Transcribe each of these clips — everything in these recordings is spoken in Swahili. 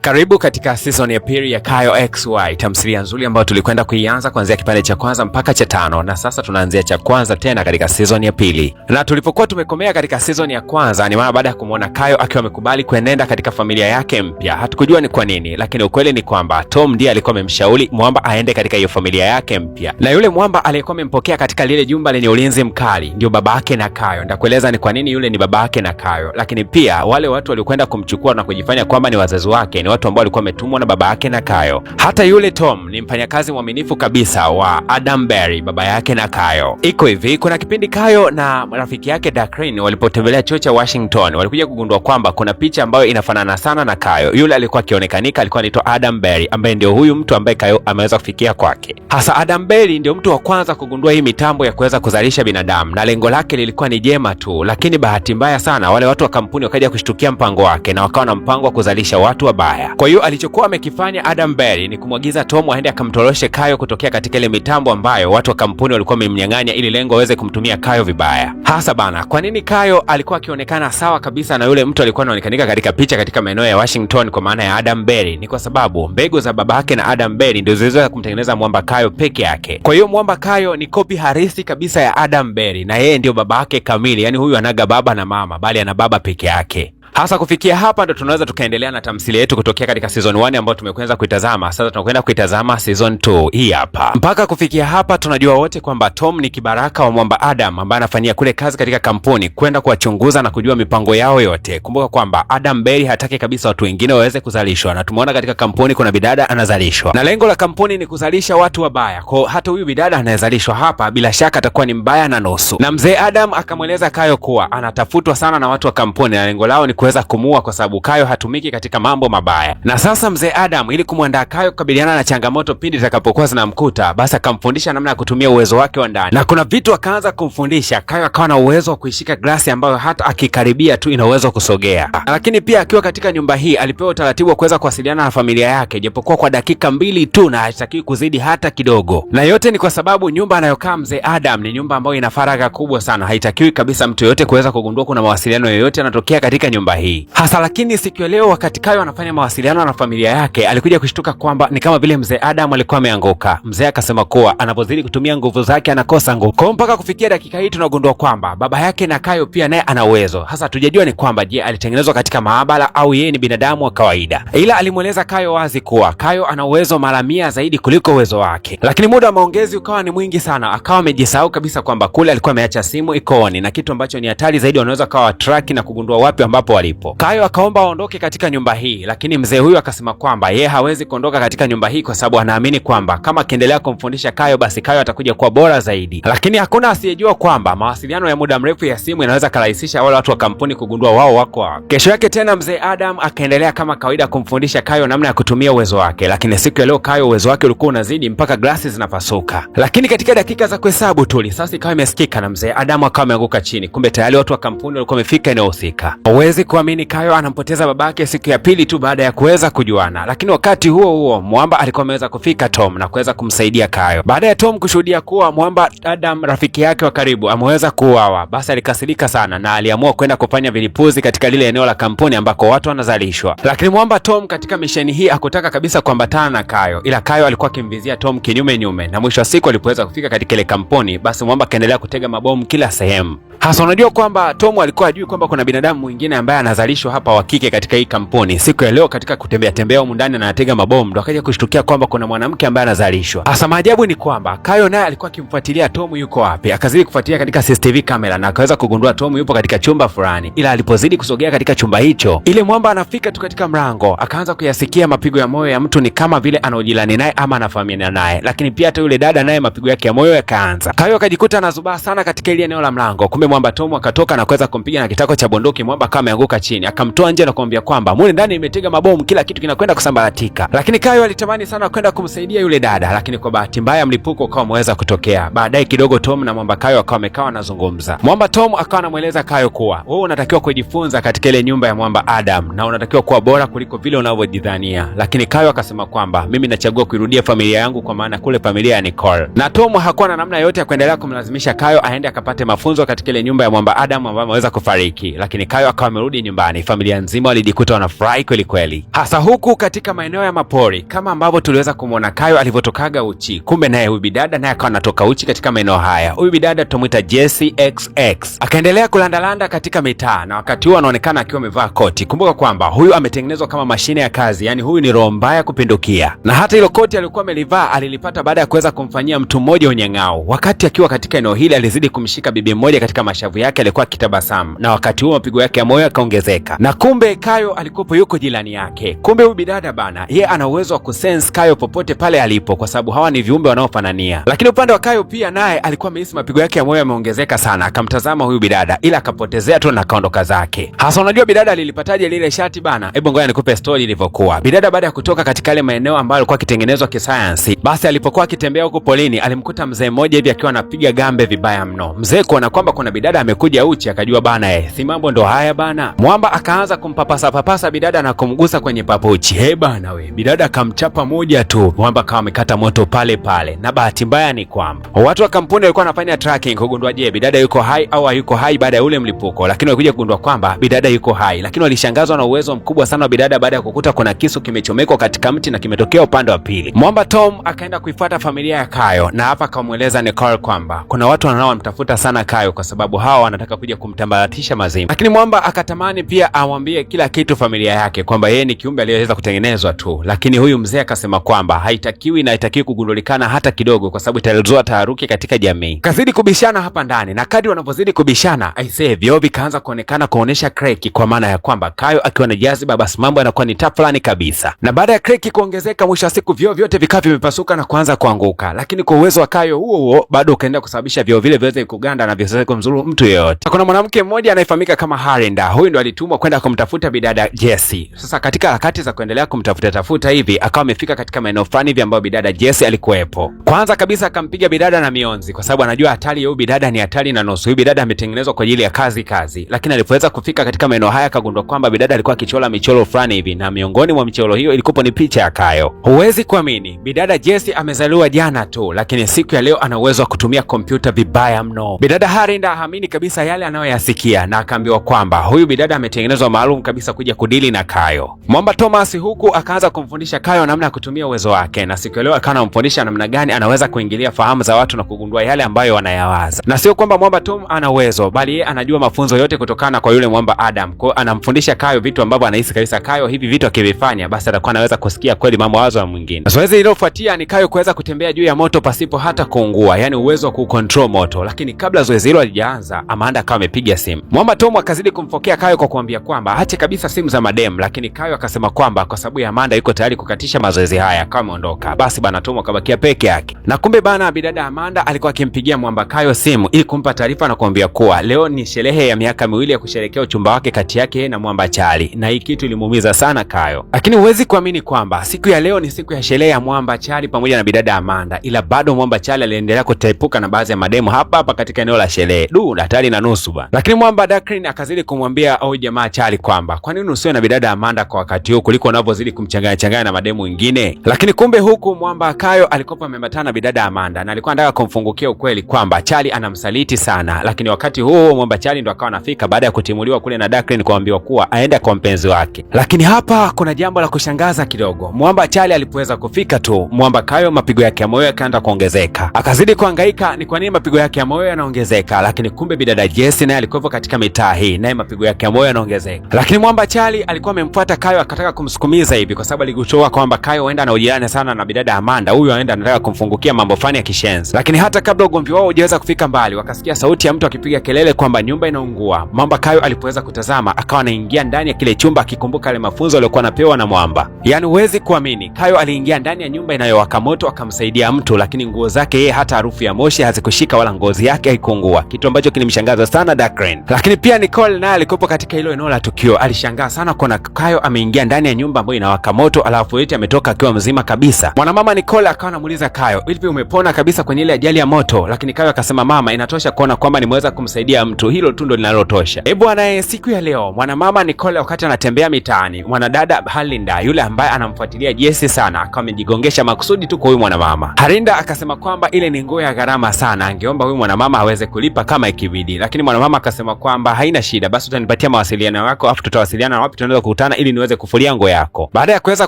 Karibu katika season ya pili ya Kayo XY, tamthilia nzuri ambayo tulikwenda kuianza kuanzia kipande cha kwanza mpaka cha 5 na sasa tunaanzia cha kwanza tena katika season ya pili. Na tulipokuwa tumekomea katika season ya kwanza ni mara baada ya kumuona Kayo akiwa amekubali kuenenda katika familia yake mpya. Hatukujua ni kwa nini, lakini ukweli ni kwamba Tom ndiye alikuwa amemshauri Mwamba aende katika hiyo familia yake mpya. Na yule Mwamba aliyekuwa amempokea katika lile jumba lenye ulinzi mkali ndio babake na Kayo. Nitakueleza ni kwa nini yule ni babake na Kayo. Lakini pia wale watu waliokwenda kumchukua na kujifanya kwamba ni wazazi wake ni watu ambao walikuwa wametumwa na baba yake na Kayo. Hata yule Tom ni mfanyakazi mwaminifu kabisa wa Adam Berry, baba yake na Kayo. Iko hivi, kuna kipindi Kayo na rafiki yake Dakrin walipotembelea chuo cha Washington, walikuja kugundua kwamba kuna picha ambayo inafanana sana na Kayo. Yule alikuwa akionekanika alikuwa anaitwa Adam Berry, ambaye ndio huyu mtu ambaye Kayo ameweza kufikia kwake. Hasa Adam Berry ndio mtu wa kwanza kugundua hii mitambo ya kuweza kuzalisha binadamu, na lengo lake lilikuwa ni jema tu, lakini bahati mbaya sana wale watu wa kampuni wakaja kushtukia mpango wake na wakawa na mpango wa kuzalisha watu wabaya. Kwa hiyo alichokuwa amekifanya Adam Berry ni kumwagiza Tom aende akamtoroshe Kayo kutokea katika ile mitambo ambayo watu wa kampuni walikuwa wamemnyang'anya ili lengo waweze kumtumia Kayo vibaya. Hasa bana, kwa nini Kayo alikuwa akionekana sawa kabisa na yule mtu alikuwa anaonekanika katika picha katika maeneo ya Washington kwa maana ya Adam Berry? Ni kwa sababu mbegu za babake na Adam Berry ndio zilizoweza kumtengeneza Mwamba Kayo peke yake. Kwa hiyo Mwamba Kayo ni kopi halisi kabisa ya Adam Berry na yeye ndio babake kamili, yani huyu anaga baba na mama bali ana baba peke yake. Hasa kufikia hapa ndo tunaweza tukaendelea na tamthilia yetu kutokea katika season 1 ambayo tumekwenza kuitazama. Sasa tunakwenda kuitazama season 2 hii hapa. Mpaka kufikia hapa tunajua wote kwamba Tom ni kibaraka wa Mwamba Adam ambaye anafanyia kule kazi katika kampuni kwenda kuwachunguza na kujua mipango yao yote. Kumbuka kwamba Adam Berry hataki kabisa watu wengine waweze kuzalishwa, na tumeona katika kampuni kuna bidada anazalishwa. Na lengo la kampuni ni kuzalisha watu wabaya. Kwa hata huyu bidada anayezalishwa hapa bila shaka atakuwa ni mbaya na nusu. Na mzee Adam akamweleza Kayo kuwa anatafutwa sana na watu wa kampuni na lengo lao ni kuweza kumua kwa sababu Kayo hatumiki katika mambo mabaya. Na sasa mzee Adam ili kumwandaa Kayo kukabiliana na changamoto pindi zitakapokuwa zinamkuta, basi akamfundisha namna ya kutumia uwezo wake wa ndani. Na kuna vitu akaanza kumfundisha Kayo, akawa na uwezo wa kuishika glasi ambayo hata akikaribia tu ina uwezo kusogea. Lakini pia akiwa katika nyumba hii alipewa utaratibu wa kuweza kuwasiliana na familia yake japokuwa kwa dakika 2 tu, na hatakiwi kuzidi hata kidogo. Na yote ni kwa sababu nyumba anayokaa mzee Adam ni nyumba ambayo ina faragha kubwa sana. Haitakiwi kabisa mtu yoyote kuweza kugundua kuna mawasiliano yoyote yanatokea katika nyumba hii. Hasa lakini siku ya leo wakati Kayo anafanya mawasiliano na familia yake, alikuja kushtuka kwamba ni kama vile mzee Adam alikuwa ameanguka. Mzee akasema kuwa anapozidi kutumia nguvu zake anakosa nguvu. Kwa mpaka kufikia dakika hii tunagundua kwamba baba yake na Kayo pia naye ana uwezo. Hasa tujajua ni kwamba je, alitengenezwa katika maabara au yeye ni binadamu wa kawaida. Ila alimweleza Kayo wazi kuwa Kayo ana uwezo mara 100 zaidi kuliko uwezo wake. Lakini muda wa maongezi ukawa ni mwingi sana, akawa amejisahau kabisa kwamba kule alikuwa ameacha simu ikooni, na kitu ambacho ni hatari zaidi wanaweza kawa track na kugundua wapi ambapo walipo. Kayo akaomba aondoke katika nyumba hii, lakini mzee huyu akasema kwamba yeye hawezi kuondoka katika nyumba hii kwa sababu anaamini kwamba kama akiendelea kumfundisha Kayo basi Kayo atakuja kuwa bora zaidi. Lakini hakuna asiyejua kwamba mawasiliano ya muda mrefu ya simu inaweza kurahisisha wale watu wa kampuni kugundua wao wako wapi. Kesho yake tena mzee Adam akaendelea kama kawaida kumfundisha Kayo namna ya kutumia uwezo wake, lakini siku ya leo Kayo uwezo wake ulikuwa unazidi mpaka glasi zinapasuka. Lakini katika dakika za kuhesabu tu risasi ikawa imesikika na mzee Adam akawa ameanguka chini. Kumbe tayari watu wa kampuni walikuwa wamefika eneo husika. Hawezi kuamini Kayo anampoteza babake siku ya pili tu baada ya kuweza kujuana. Lakini wakati huo huo Mwamba alikuwa ameweza kufika Tom na kuweza kumsaidia Kayo. Baada ya Tom kushuhudia kuwa Mwamba Adam rafiki yake wa karibu ameweza kuuawa, basi alikasirika sana na aliamua kwenda kufanya vilipuzi katika lile eneo la kampuni ambako watu wanazalishwa. Lakini Mwamba Tom katika misheni hii hakutaka kabisa kuambatana na Kayo, ila Kayo alikuwa akimvizia Tom kinyume nyume, na mwisho wa siku alipoweza kufika katika ile kampuni, basi Mwamba kaendelea kutega mabomu kila sehemu. Hasa unajua kwamba Tom alikuwa ajui kwamba kuna binadamu mwingine ambaye anazalishwa hapa wa kike katika hii kampuni. Siku ya leo katika kutembea tembea humu ndani na anatega mabomu ndo akaja kushtukia kwamba kuna mwanamke ambaye anazalishwa. Hasa maajabu ni kwamba Kayo naye alikuwa akimfuatilia Tom yuko wapi. Akazidi kufuatilia katika CCTV kamera na akaweza kugundua Tom yupo katika chumba fulani. Ila alipozidi kusogea katika chumba hicho, ile Mwamba anafika tu katika mlango, akaanza kuyasikia mapigo ya moyo ya mtu ni kama vile anaojilani naye ama anafahamiana naye. Lakini pia hata yule dada naye mapigo yake ya moyo yakaanza. Kayo akajikuta anazubaa sana katika ile eneo la mlango. Kumbe Mwamba Tom akatoka na kuweza kumpiga na kitako cha bunduki. Mwamba kama ameanguka chini, akamtoa nje na kumwambia kwamba mule ndani imetega mabomu, kila kitu kinakwenda kusambaratika. Lakini Kayo alitamani sana kwenda kumsaidia yule dada, lakini kwa bahati mbaya mlipuko ukawa umeweza kutokea. Baadaye kidogo Tom na Mwamba Kayo akawa wamekaa wanazungumza. Mwamba Tom akawa anamueleza Kayo kuwa wewe unatakiwa kujifunza katika ile nyumba ya Mwamba Adam na unatakiwa kuwa bora kuliko vile unavyojidhania. Lakini Kayo akasema kwamba mimi nachagua kuirudia familia yangu kwa maana kule familia ya Nicole. Na Tom hakuwa na namna yote ya kuendelea kumlazimisha Kayo aende akapate mafunzo katika ile nyumba ya Mwamba Adam ambaye ameweza kufariki. Lakini Kayo akawa amerudi nyumbani, familia nzima walijikuta wanafurahi kweli kweli, hasa huku katika maeneo ya mapori kama ambavyo tuliweza kumwona Kayo alivyotokaga uchi. Kumbe naye huyu bidada naye akawa anatoka uchi katika maeneo haya. Huyu bidada tumuita Jessie XX akaendelea kulandalanda katika mitaa, na wakati huo anaonekana akiwa amevaa koti. Kumbuka kwamba huyu ametengenezwa kama mashine ya kazi, yani huyu ni roho mbaya kupindukia, na hata hilo koti alikuwa amelivaa alilipata baada ya kuweza kumfanyia mtu mmoja unyang'ao. Wakati akiwa katika eneo hili alizidi kumshika bibi mmoja katika mashavu yake, alikuwa akitabasamu, na wakati huo mapigo yake ya moyo yakaongezeka, na kumbe Kayo alikuwa yuko jirani yake. Kumbe huyu bidada bana, yeye ana uwezo wa kusense Kayo popote pale alipo, kwa sababu hawa ni viumbe wanaofanania. Lakini upande wa Kayo pia naye alikuwa amehisi mapigo yake ya moyo yameongezeka sana, akamtazama huyu bidada ila akapotezea tu na kaondoka zake. Hasa unajua bidada alilipataje lile shati bana? Hebu ngoja nikupe story ilivyokuwa. Bidada baada ya kutoka katika yale maeneo ambayo alikuwa akitengenezwa kisayansi, basi alipokuwa akitembea huko polini alimkuta mzee mmoja hivi akiwa anapiga gambe vibaya mno. Mzee kuona kwamba kuna bidada amekuja uchi akajua bana, si mambo ndo haya bana. Mwamba akaanza kumpapasa papasa bidada na kumgusa kwenye papuchi. Bana we, bidada akamchapa moja tu, Mwamba kama amekata moto pale pale. Na bahati mbaya ni kwamba watu wa kampuni walikuwa wanafanya tracking kugundua je, bidada yuko hai au hayuko hai baada ya ule mlipuko, lakini walikuja kugundua kwamba bidada yuko hai. Lakini walishangazwa na uwezo mkubwa sana wa bidada baada ya kukuta kuna kisu kimechomekwa katika mti na kimetokea upande wa pili. Mwamba Tom akaenda kuifuata familia ya Kayo, na hapa akamweleza Nicole kwamba kuna watu wanaomtafuta sana Kayo kwa sababu hawa wanataka kuja kumtambaratisha mazima. Lakini Mwamba akatamani pia amwambie kila kitu familia yake kwamba yeye ni kiumbe aliyeweza kutengenezwa tu, lakini huyu mzee akasema kwamba haitakiwi na haitakiwi kugundulikana hata kidogo, kwa sababu itazua taharuki katika jamii. Kazidi kubishana hapa ndani, na kadri wanavyozidi kubishana aisee, vioo vikaanza kuonekana kuonesha kreki, kwa maana ya kwamba Kayo akiwa na jaziba basi mambo yanakuwa ni tafulani kabisa. Na baada ya kreki kuongezeka, mwisho wa siku vioo vyote vikawa vimepasuka na kuanza kuanguka, lakini kwa uwezo wa Kayo huo bado ukaenda kusababisha vioo vile viweze kuganda na visiweze kumzuru mtu yeyote. Kuna mwanamke mmoja anayefahamika kama Harinda, huyu ndo alitumwa kwenda kumtafuta bidada Jessie. Sasa katika harakati za kuendelea kumtafuta hivi akawa amefika katika maeneo fulani hivi ambayo bidada Jessie alikuwepo. Kwanza kabisa akampiga bidada na mionzi, kwa sababu anajua hatari ya huyu bidada ni hatari na nusu. Huyu bidada ametengenezwa kwa ajili ya kazi. Lakini alipoweza kufika katika maeneo haya akagundua kwamba bidada alikuwa akichora michoro fulani hivi, na miongoni mwa michoro hiyo ilikuwa ni picha ya Kayo. Huwezi kuamini, bidada Jessie amezaliwa jana tu, lakini siku ya leo ana uwezo wa kutumia kompyuta vibaya mno. Bidada Harinda haamini kabisa yale anayoyasikia, na akaambiwa kwamba huyu bidada ametengenezwa maalum kabisa kuja kudili na Kayo. Mwamba Thomas huku akaanza kumfundisha Kayo namna ya kutumia uwezo wake, na siku ya leo akawa anamfundisha namna gani anaweza kuingilia fahamu za watu na kugundua yale ambayo wanayawaza. Na sio kwamba Mwamba Tom ana uwezo, bali yeye anajua mafunzo yote kutokana kwa yule Mwamba Adam. Kwa anamfundisha Kayo vitu ambavyo anahisi kabisa Kayo hivi vitu akivifanya basi atakuwa anaweza kusikia kweli mambo wazo ya mwingine. Zoezi lilofuatia ni Kayo kuweza kutembea juu ya moto pasipo hata kuungua, yani uwezo wa kucontrol moto. Lakini kabla zoezi hilo halijaanza, Amanda akawa amepiga simu. Mwamba Tom akazidi kumfokea Kayo kwa kumwambia kwamba aache kabisa simu za madem, lakini Kayo akasema kwamba kwa sababu ya Amanda yuko tayari kukatisha mazoezi haya akawa ameondoka. Basi bana Tom akabakia peke yake. Na kumbe bana bidada Amanda alikuwa akimpigia Mwamba Kayo simu ili kumpa taarifa na kumwambia kuwa leo ni sherehe ya miaka miwili ya kusherehekea uchumba wake kati yake na Mwamba Chali, na hii kitu ilimuumiza sana Kayo. Lakini huwezi kuamini kwamba siku ya leo ni siku ya sherehe ya Mwamba Chali pamoja na bidada Amanda, ila bado Mwamba Chali aliendelea kutepuka na baadhi ya mademu hapa katika eneo la sherehe. Hatari na nusu bana. Lakini Mwamba Dakrin akazidi kumwambia au jamaa Chali kwamba kwa nini usiwe na bidada Amanda kwa wakati huu kuliko unavyozidi kumchanganya na mademu wengine. Lakini kumbe huku Mwamba Kayo alikopa amembatana na bidada Amanda, na alikuwa anataka kumfungukia ukweli kwamba Chali anamsaliti sana. Lakini wakati huo Mwamba Chali ndo akawa anafika baada ya kutimuliwa kule na Dakrin kuambiwa kuwa aenda kwa mpenzi wake. Lakini hapa kuna jambo la kushangaza kidogo. Mwamba Chali alipoweza kufika tu, Mwamba Kayo mapigo yake ya moyo yakaanza kuongezeka. Akazidi kuhangaika ni kwa nini mapigo yake ya moyo yanaongezeka. Lakini kumbe bidada Jessie naye alikuwa katika mitaa hii, naye mapigo yake ya moyo yanaongezeka. Lakini Mwamba Chali alikuwa amemfuata Kayo akataka kumsukumiza hivi, kwa sababu aligutoa kwamba Kayo aenda na ujirani sana na bidada Amanda, huyu aenda anataka kumfungukia mambo fani ya kishenzi. Lakini hata kabla ugomvi wao hujaweza kufika mbali, wakasikia sauti ya mtu akipiga kelele kwamba nyumba inaungua. Mwamba Kayo alipoweza kutazama akawa anaingia ndani ya kile chumba akikumbuka yale mafunzo aliyokuwa anapewa na Mwamba. Yaani huwezi kuamini, Kayo aliingia ndani ya nyumba inayowaka moto akamsaidia mtu, lakini nguo zake yeye hata harufu ya moshi hazikushika wala ngozi yake haikuungua, kitu ambacho kilimshangaza sana Dakrin. Lakini pia Nicole naye alikuwa katika hilo eneo la tukio, alishangaa sana kuona Kayo ameingia ndani ya nyumba ambayo inawaka moto alafu eti ametoka akiwa mzima kabisa. Mwanamama Nicole akawa anamuuliza Kayo, "Vipi umepona kabisa kwenye ile ajali ya moto?" Lakini Kayo akasema, "Mama, inatosha kuona kwamba nimeweza kumsaidia mtu, hilo tu ndo linalotosha." Bwana, siku ya leo mwanamama Nicole wakati anatembea mitaani, mwanadada Harinda yule ambaye anamfuatilia Jesse sana akawa amejigongesha makusudi tu kwa huyu mwanamama. Harinda akasema kwamba ile ni nguo ya gharama sana, angeomba huyu mwanamama aweze kulipa kama ikibidi, lakini mwanamama akasema kwamba haina shida, basi utanipatia mawasiliano yako afu tutawasiliana na wapi tunaweza kukutana ili niweze kufulia nguo yako. Baada ya kuweza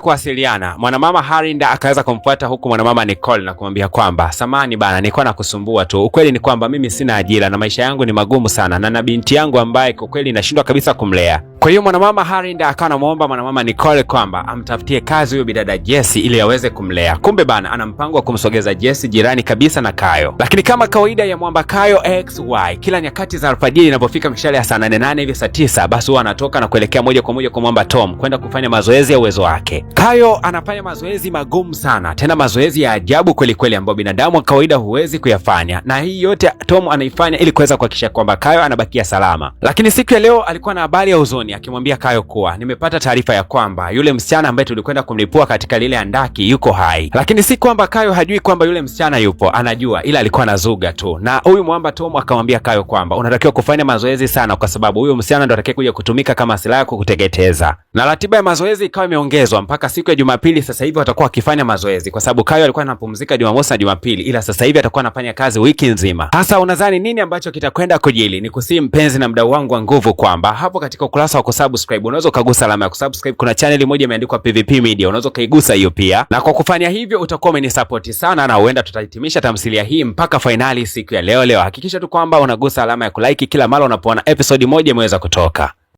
kuwasiliana, mwanamama Harinda akaweza kumfuata huku mwanamama Nicole na kumwambia kwamba samani bana, nilikuwa nakusumbua tu. Ukweli ni kwamba mimi sina ajira na maisha yangu ni magumu sana na binti yangu ambaye kwa kweli nashindwa kabisa kumlea. Kwa hiyo mwanamama Harinda akawa anamuomba mwanamama Nicole kwamba amtafutie kazi huyo bidada Jesse ili aweze kumlea. Kumbe bana ana mpango wa kumsogeza Jesse jirani kabisa na Kayo. Lakini kama kawaida ya mwamba Kayo XY, kila nyakati za alfajiri inapofika mishale ya saa 8 hivi saa 9, basi huwa anatoka na kuelekea moja kwa moja kwa mwamba Tom kwenda kufanya mazoezi ya uwezo wake. Kayo anafanya mazoezi magumu sana, tena mazoezi ya ajabu kweli kweli ambayo binadamu wa kawaida huwezi kuyafanya. Na hii yote Tom anaifanya ili kuweza kuhakikisha kwamba Kayo anabakia salama. Lakini siku ya leo alikuwa na habari ya huzuni akimwambia Kayo kuwa nimepata taarifa ya kwamba yule msichana ambaye tulikwenda kumlipua katika lile andaki yuko hai. Lakini si kwamba Kayo hajui kwamba yule msichana yupo, anajua, ila alikuwa anazuga tu. Na huyu mwamba Tom akamwambia Kayo kwamba unatakiwa kufanya mazoezi sana kwa sababu huyo msichana ndo atakayekuja kutumika kama silaha kukuteketeza. Na ratiba ya mazoezi ikawa imeongezwa mpaka siku ya Jumapili. Sasa hivi watakuwa wakifanya mazoezi kwa sababu Kayo alikuwa anapumzika Jumamosi na Jumapili, ila sasa hivi atakuwa anafanya kazi wiki nzima. Hasa unadhani nini ambacho kitakwenda kujili? Ni kusii mpenzi na mdau wangu wa nguvu kwamba hapo katika ukurasa wa kusubscribe unaweza ukagusa alama ya kusubscribe. Kuna channel moja imeandikwa PVP Media, unaweza kaigusa hiyo pia, na kwa kufanya hivyo utakuwa umenisupport sana na huenda tutahitimisha tamthilia hii mpaka finali siku ya leo. Hakikisha tu kwamba unagusa alama ya kulike kila mara unapoona episode moja imeweza kutoka.